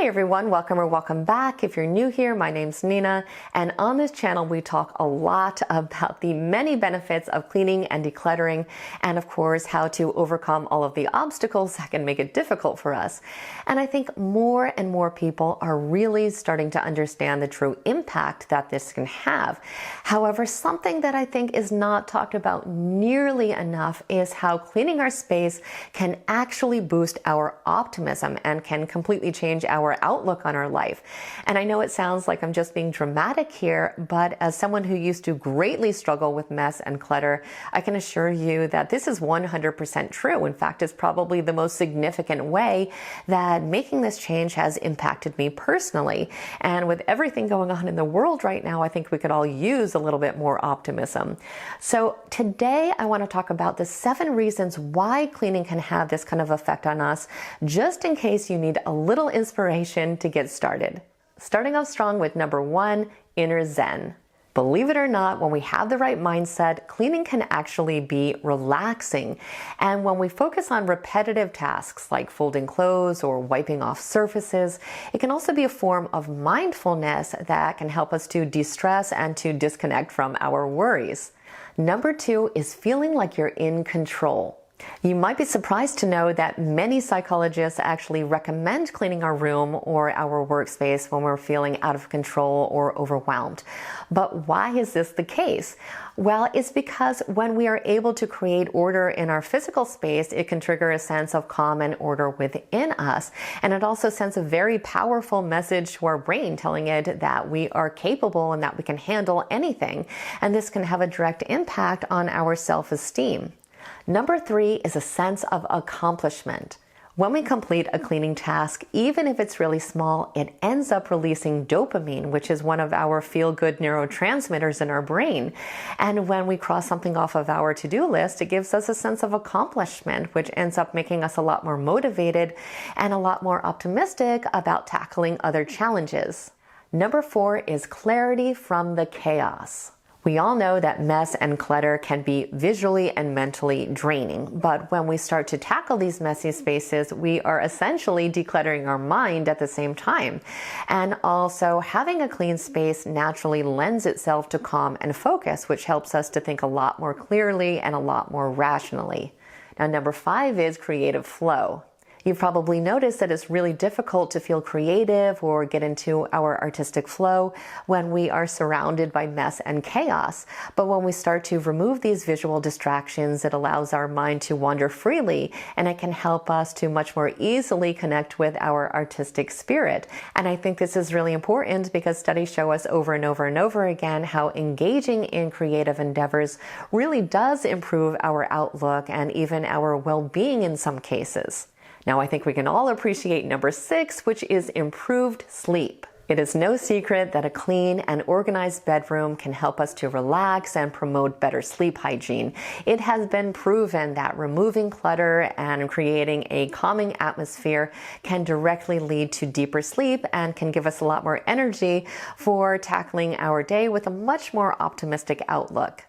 Hi everyone, welcome or welcome back. If you're new here, my name's Nina, and on this channel we talk a lot about the many benefits of cleaning and decluttering, and of course how to overcome all of the obstacles that can make it difficult for us. And I think more and more people are really starting to understand the true impact that this can have. However, something that I think is not talked about nearly enough is how cleaning our space can actually boost our optimism and can completely change our outlook on our life. And I know it sounds like I'm just being dramatic here, but as someone who used to greatly struggle with mess and clutter, I can assure you that this is 100% true. In fact, it's probably the most significant way that making this change has impacted me personally. And with everything going on in the world right now, I think we could all use a little bit more optimism. So today I want to talk about the 7 reasons why cleaning can have this kind of effect on us, just in case you need a little inspiration to get started. Starting off strong with number 1, Inner Zen. Believe it or not, when we have the right mindset, cleaning can actually be relaxing. And when we focus on repetitive tasks like folding clothes or wiping off surfaces, it can also be a form of mindfulness that can help us to de-stress and to disconnect from our worries. Number 2 is feeling like you're in control. You might be surprised to know that many psychologists actually recommend cleaning our room or our workspace when we're feeling out of control or overwhelmed. But why is this the case? Well, it's because when we are able to create order in our physical space, it can trigger a sense of calm and order within us. And it also sends a very powerful message to our brain telling it that we are capable and that we can handle anything. And this can have a direct impact on our self-esteem. Number 3 is a sense of accomplishment. When we complete a cleaning task, even if it's really small, it ends up releasing dopamine, which is one of our feel-good neurotransmitters in our brain. And when we cross something off of our to-do list, it gives us a sense of accomplishment, which ends up making us a lot more motivated and a lot more optimistic about tackling other challenges. Number 4 is clarity from the chaos. We all know that mess and clutter can be visually and mentally draining, but when we start to tackle these messy spaces, we are essentially decluttering our mind at the same time. And also, having a clean space naturally lends itself to calm and focus, which helps us to think a lot more clearly and a lot more rationally. Now, number 5 is creative flow. You've probably noticed that it's really difficult to feel creative or get into our artistic flow when we are surrounded by mess and chaos. But when we start to remove these visual distractions, it allows our mind to wander freely, and it can help us to much more easily connect with our artistic spirit. And I think this is really important because studies show us over and over and over again how engaging in creative endeavors really does improve our outlook and even our well-being in some cases. Now, I think we can all appreciate number 6, which is improved sleep. It is no secret that a clean and organized bedroom can help us to relax and promote better sleep hygiene. It has been proven that removing clutter and creating a calming atmosphere can directly lead to deeper sleep and can give us a lot more energy for tackling our day with a much more optimistic outlook.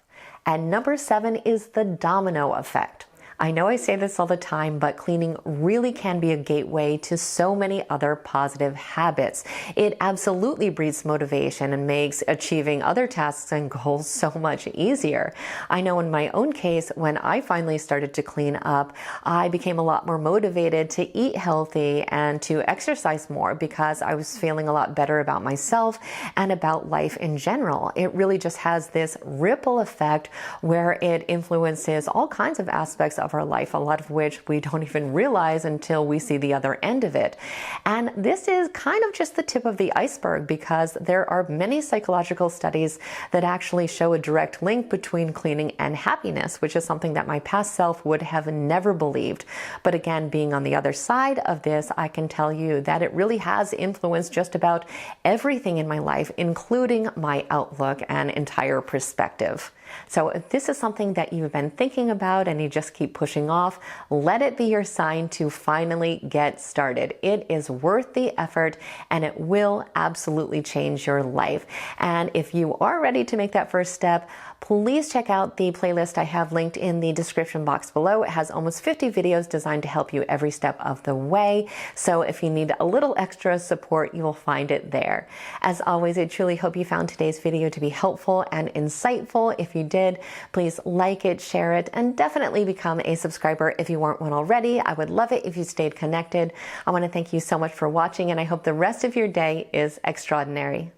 And number 7 is the domino effect. I know I say this all the time, but cleaning really can be a gateway to so many other positive habits. It absolutely breeds motivation and makes achieving other tasks and goals so much easier. I know in my own case, when I finally started to clean up, I became a lot more motivated to eat healthy and to exercise more because I was feeling a lot better about myself and about life in general. It really just has this ripple effect where it influences all kinds of aspects of our life, a lot of which we don't even realize until we see the other end of it. And this is kind of just the tip of the iceberg because there are many psychological studies that actually show a direct link between cleaning and happiness, which is something that my past self would have never believed. But again, being on the other side of this, I can tell you that it really has influenced just about everything in my life, including my outlook and entire perspective. So if this is something that you've been thinking about and you just keep pushing off, let it be your sign to finally get started. It is worth the effort and it will absolutely change your life. And if you are ready to make that first step, please check out the playlist I have linked in the description box below. It has almost 50 videos designed to help you every step of the way. So if you need a little extra support, you will find it there. As always, I truly hope you found today's video to be helpful and insightful. If you did, please like it, share it, and definitely become a subscriber if you weren't one already. I would love it if you stayed connected. I want to thank you so much for watching, and I hope the rest of your day is extraordinary.